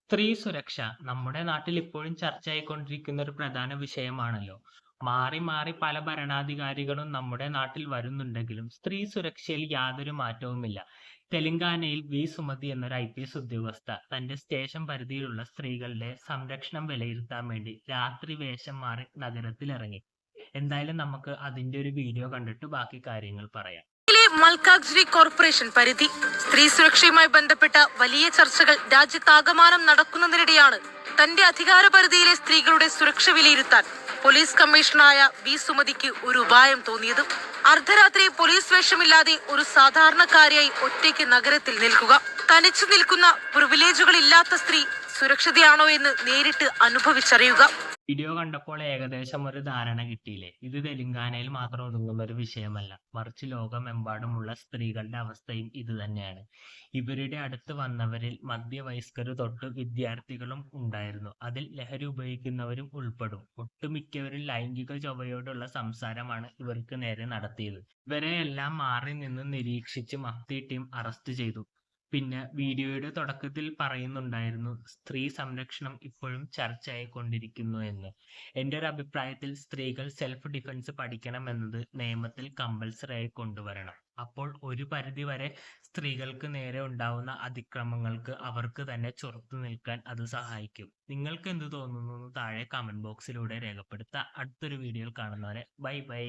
സ്ത്രീ സുരക്ഷ നമ്മുടെ നാട്ടിൽ ഇപ്പോഴും ചർച്ചയായിക്കൊണ്ടിരിക്കുന്ന ഒരു പ്രധാന വിഷയമാണല്ലോ. മാറി മാറി പല ഭരണാധികാരികളും നമ്മുടെ നാട്ടിൽ വരുന്നുണ്ടെങ്കിലും സ്ത്രീ സുരക്ഷയിൽ യാതൊരു മാറ്റവുമില്ല. തെലങ്കാനയിൽ വി സുമതി എന്നൊരു IPS ഉദ്യോഗസ്ഥ തന്റെ സ്റ്റേഷൻ പരിധിയിലുള്ള സ്ത്രീകളുടെ സംരക്ഷണം വിലയിരുത്താൻ വേണ്ടി രാത്രി വേഷം മാറി നഗരത്തിലിറങ്ങി. എന്തായാലും നമുക്ക് അതിന്റെ ഒരു വീഡിയോ കണ്ടിട്ട് ബാക്കി കാര്യങ്ങൾ പറയാം. മൽക്കാജ്ഗിരി കോർപ്പറേഷൻ പരിധി സ്ത്രീ സുരക്ഷയുമായി ബന്ധപ്പെട്ട വലിയ ചർച്ചകൾ രാജ്യത്താകമാനം നടക്കുന്നതിനിടെയാണ് തന്റെ അധികാര പരിധിയിലെ സ്ത്രീകളുടെ സുരക്ഷ വിലയിരുത്താൻ പോലീസ് കമ്മീഷണറായ വി സുമതിക്ക് ഒരു ഉപായം തോന്നിയത്. അർദ്ധരാത്രി പോലീസ് വേഷമില്ലാതെ ഒരു സാധാരണക്കാരിയായി ഒറ്റയ്ക്ക് നഗരത്തിൽ നിൽക്കുക. തനിച്ചു നിൽക്കുന്ന പ്രിവിലേജുകൾ ഇല്ലാത്ത സ്ത്രീ സുരക്ഷിതയാണോ എന്ന് നേരിട്ട് അനുഭവിച്ചറിയുക. വീഡിയോ കണ്ടപ്പോൾ ഏകദേശം ഒരു ധാരണ കിട്ടിയില്ലേ? ഇത് തെലങ്കാനയിൽ മാത്രം ഒതുങ്ങുന്ന ഒരു വിഷയമല്ല, മറിച്ച് ലോകമെമ്പാടുമുള്ള സ്ത്രീകളുടെ അവസ്ഥയും ഇത് തന്നെയാണ്. ഇവരുടെ അടുത്ത് വന്നവരിൽ മധ്യവയസ്കര് തൊട്ട് വിദ്യാർത്ഥികളും ഉണ്ടായിരുന്നു. അതിൽ ലഹരി ഉപയോഗിക്കുന്നവരും ഉൾപ്പെടും. ഒട്ടുമിക്കവരും ലൈംഗിക ചൊവ്വയോടുള്ള സംസാരമാണ് ഇവർക്ക് നേരെ നടത്തിയത്. ഇവരെയെല്ലാം മാറി നിന്ന് നിരീക്ഷിച്ച് മഫ്തി ടീം അറസ്റ്റ് ചെയ്തു. പിന്നെ വീഡിയോയുടെ തുടക്കത്തിൽ പറയുന്നുണ്ടായിരുന്നു സ്ത്രീ സംരക്ഷണം ഇപ്പോഴും ചർച്ചയായിക്കൊണ്ടിരിക്കുന്നു എന്ന്. എൻ്റെ ഒരു അഭിപ്രായത്തിൽ സ്ത്രീകൾ സെൽഫ് ഡിഫൻസ് പഠിക്കണം എന്നത് നിയമത്തിൽ കമ്പൽസറി ആയി കൊണ്ടുവരണം. അപ്പോൾ ഒരു പരിധി വരെ സ്ത്രീകൾക്ക് നേരെ ഉണ്ടാവുന്ന അതിക്രമങ്ങൾക്ക് അവർക്ക് തന്നെ ചെറുത്തു നിൽക്കാൻ അത് സഹായിക്കും. നിങ്ങൾക്ക് എന്ത് തോന്നുന്നു താഴെ കമന്റ് ബോക്സിലൂടെ രേഖപ്പെടുത്താം. അടുത്തൊരു വീഡിയോയിൽ കാണുന്നവരെ ബൈ ബൈ.